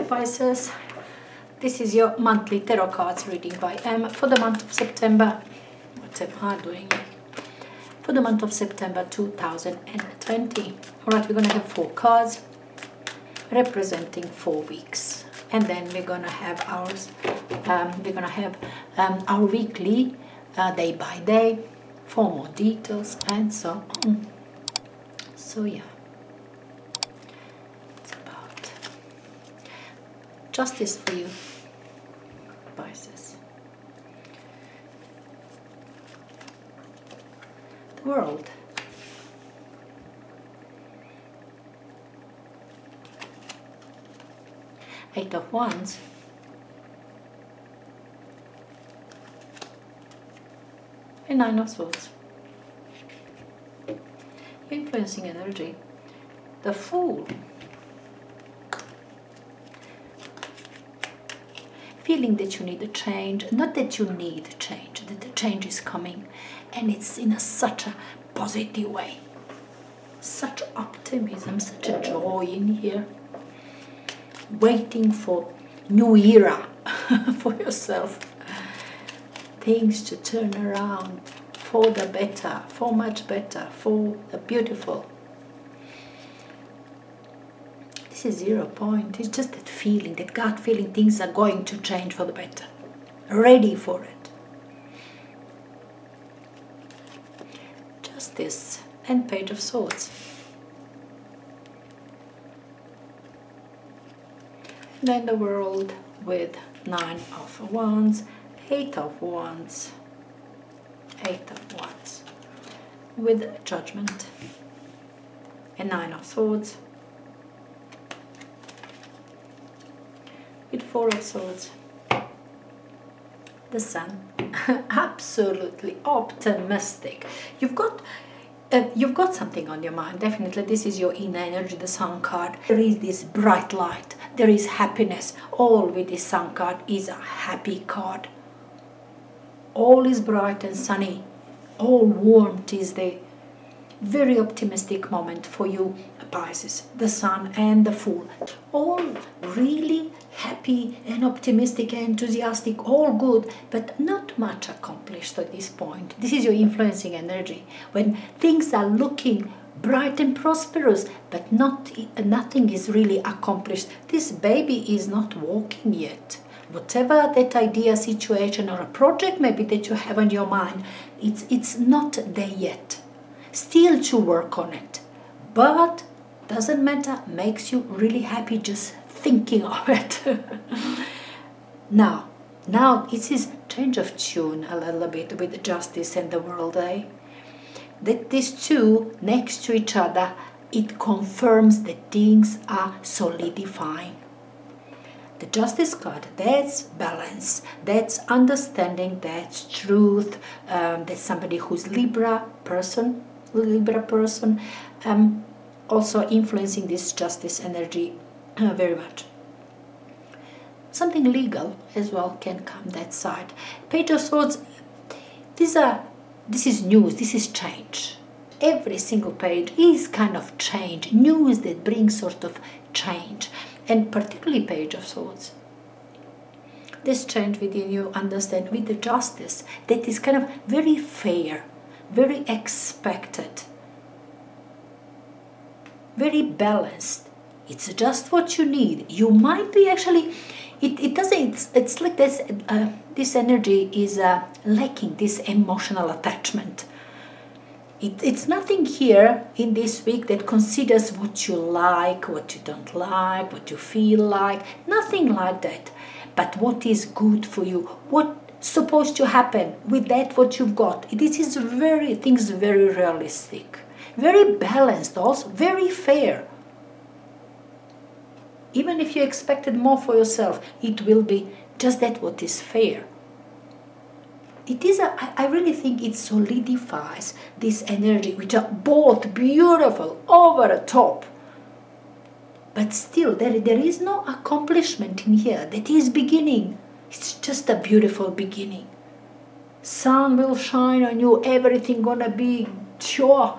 Pisces. This is your monthly tarot cards reading by M for the month of September. What am I doing? For the month of September 2020. Alright, we're going to have 4 cards representing 4 weeks. And then we're going to have ours. We're going to have our weekly, day by day, for more details and so on. So yeah. Justice for you, Pisces. The World. Eight of Wands. And Nine of Swords. Influencing energy. The Fool. Feeling that you need a change, not that you need change, that the change is coming, and it's in such a positive way. Such optimism, such a joy in here. Waiting for new era for yourself. Things to turn around for the better, for much better, for the beautiful. This is 0 point. It's just that feeling, that gut feeling things are going to change for the better. Ready for it. Justice and Page of Swords. And then the World with 9 of Wands, 8 of Wands, 8 of Wands with Judgment and 9 of Swords. With 4 of Swords, the Sun. Absolutely optimistic. You've got something on your mind. Definitely, this is your inner energy. The Sun card. There is this bright light. There is happiness. All with this Sun card is a happy card. All is bright and sunny. All warmth is there. Very optimistic moment for you, Pisces, the Sun and the Fool. All really happy and optimistic and enthusiastic, all good, but not much accomplished at this point. This is your influencing energy, when things are looking bright and prosperous, but nothing is really accomplished. This baby is not walking yet. Whatever that idea, situation, or a project maybe that you have on your mind, it's not there yet. Still to work on it, but doesn't matter, makes you really happy just thinking of it. now it is change of tune a little bit with Justice and the World, that these two next to each other, it confirms that things are solidifying. The Justice card, that's balance, that's understanding, that's truth, that's somebody who's Libra person, also influencing this Justice energy very much. Something legal as well can come that side. Page of Swords, this is news, this is change. Every single page is kind of change, news that brings sort of change, and particularly Page of Swords. This change within you, understand, with the Justice, that is kind of very fair, very expected, very balanced. It's just what you need. You might be actually, it's like this, this energy is lacking this emotional attachment. It's nothing here in this week that considers what you like, what you don't like, what you feel like, nothing like that. But what is good for you, what's supposed to happen with that what you've got. This is things very realistic, very balanced, also very fair. Even if you expected more for yourself, it will be just that what is fair. It is I really think it solidifies this energy, which are both beautiful, over the top. But still, there is no accomplishment in here. That is beginning. It's just a beautiful beginning. Sun will shine on you. Everything gonna be sure.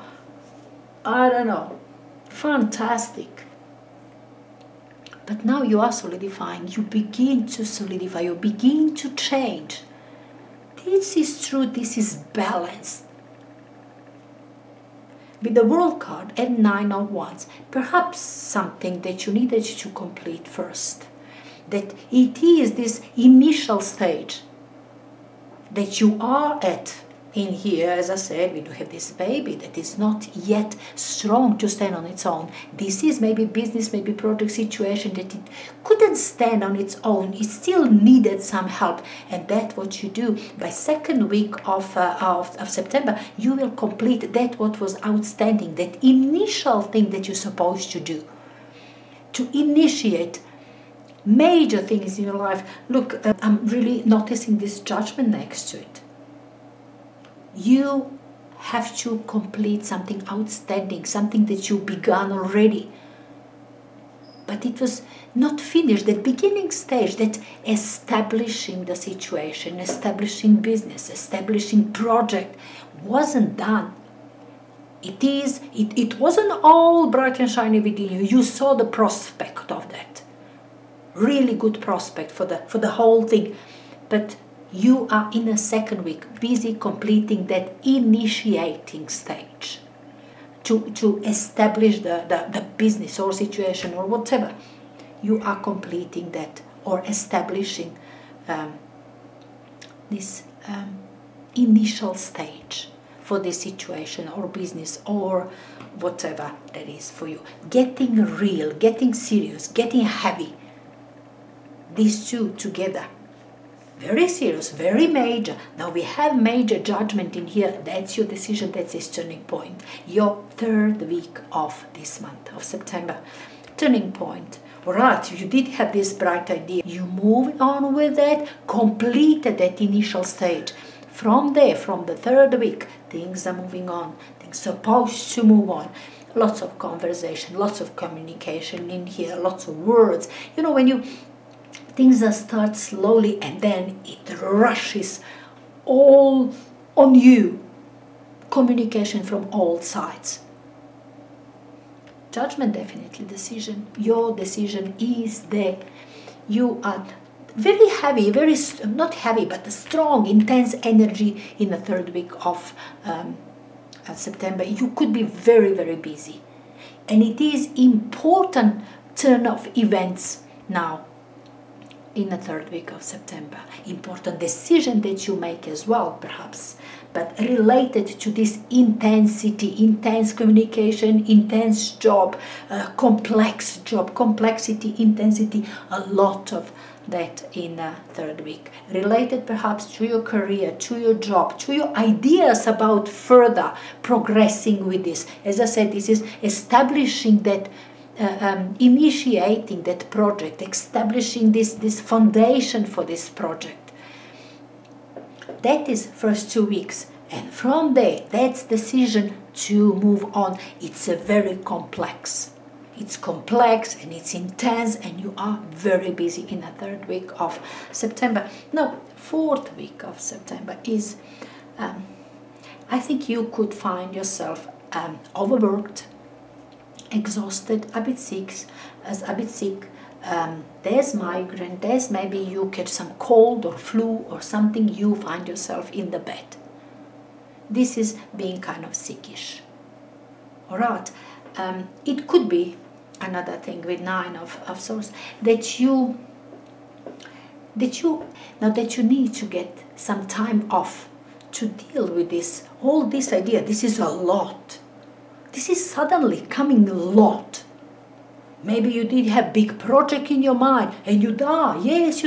I don't know. Fantastic. But now you are solidifying. You begin to solidify. You begin to change. This is true. This is balanced. With the World card and 9 of Wands, perhaps something that you needed to complete first. That it is this initial stage that you are at. In here, as I said, we do have this baby that is not yet strong to stand on its own. This is maybe business, maybe project situation that it couldn't stand on its own. It still needed some help. And that's what you do. By second week of September, you will complete that what was outstanding, that initial thing that you're supposed to do. To initiate major things in your life. Look, I'm really noticing this Judgment next to it. You have to complete something outstanding, something that you began already. But it was not finished. That beginning stage, that establishing the situation, establishing business, establishing project, wasn't done. It wasn't all bright and shiny within you. You saw the prospect of that. Really good prospect for the whole thing. But you are in a second week busy completing that initiating stage to establish the business or situation or whatever. You are completing that or establishing this initial stage for this situation or business or whatever that is for you. Getting real, getting serious, getting heavy. These two together. Very serious, very major. Now we have major Judgment in here. That's your decision, that's its turning point. Your third week of this month, of September. Turning point. Alright, you did have this bright idea. You moved on with that, completed that initial stage. From there, from the third week, things are moving on. Things are supposed to move on. Lots of conversation, lots of communication in here, lots of words. You know, when things start slowly and then it rushes all on you. Communication from all sides. Judgment, definitely decision. Your decision is there. You are very heavy, not heavy, but a strong, intense energy in the third week of September. You could be very, very busy. And it is important turn of events now. In the third week of September. Important decision that you make as well, perhaps, but related to this intensity, intense communication, intense job, complex job, complexity, intensity, a lot of that in the third week. Related perhaps to your career, to your job, to your ideas about further progressing with this. As I said, this is establishing that initiating that project, establishing this foundation for this project. That is first 2 weeks. And from there, that's decision to move on. It's a very complex. It's complex and it's intense and you are very busy in the third week of September. Now, fourth week of September is, I think you could find yourself overworked, exhausted, a bit sick, there's migraine, there's maybe you catch some cold or flu or something, you find yourself in the bed. This is being kind of sickish. Alright, it could be another thing with 9 of Swords that you need to get some time off to deal with this, all this idea. This is a lot. This is suddenly coming a lot. Maybe you did have big project in your mind and you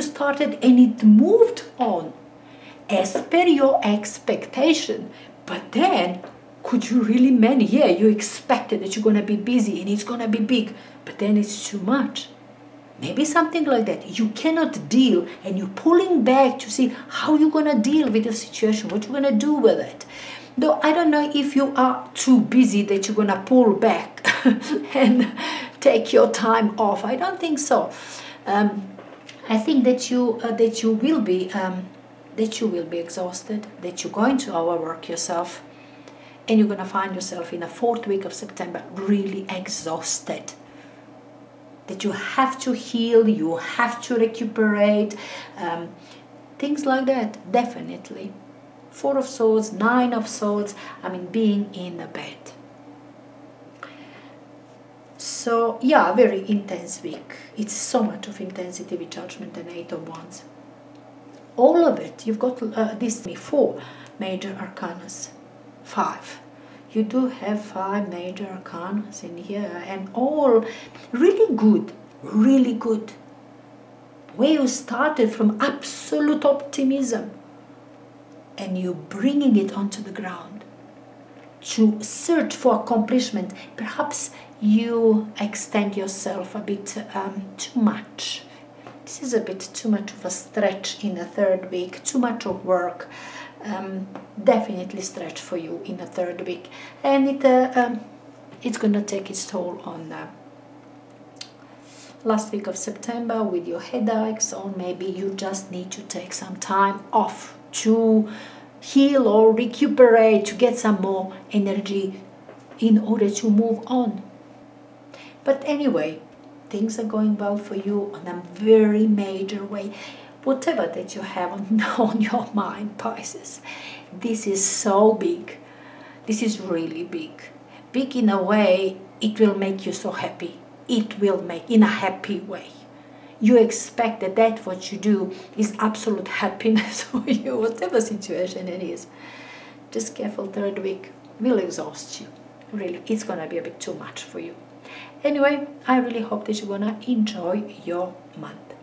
started and it moved on as per your expectation. But then, could you really manage? Yeah, you expected that you're going to be busy and it's going to be big, but then it's too much. Maybe something like that. You cannot deal and you're pulling back to see how you're going to deal with the situation, what you're going to do with it. Though I don't know if you are too busy that you're going to pull back and take your time off. I don't think so. I think that you will be exhausted, that you're going to overwork yourself, and you're going to find yourself in the fourth week of September really exhausted. that you have to heal, you have to recuperate, things like that, definitely. Four of Swords, Nine of Swords, I mean, being in the bed. So, yeah, very intense week. It's so much of intensity with Judgment and Eight of Wands. All of it, you've got these 4 major arcanas. 5. You do have 5 major arcanas in here, and all really good, really good. Where you started from absolute optimism, and you bringing it onto the ground to search for accomplishment. Perhaps you extend yourself a bit too much. This is a bit too much of a stretch in the 3rd week, too much of work. Definitely stretch for you in the 3rd week, and it's gonna take its toll on last week of September with your headaches, or maybe you just need to take some time off to heal or recuperate, to get some more energy in order to move on. But anyway, things are going well for you on a very major way. Whatever that you have on your mind, Pisces, this is so big. This is really big. Big in a way, it will make you so happy. It will make, in a happy way. You expect that what you do is absolute happiness for you, whatever situation it is. Just careful, 3rd week will exhaust you. Really, it's gonna be a bit too much for you. Anyway, I really hope that you're gonna enjoy your month.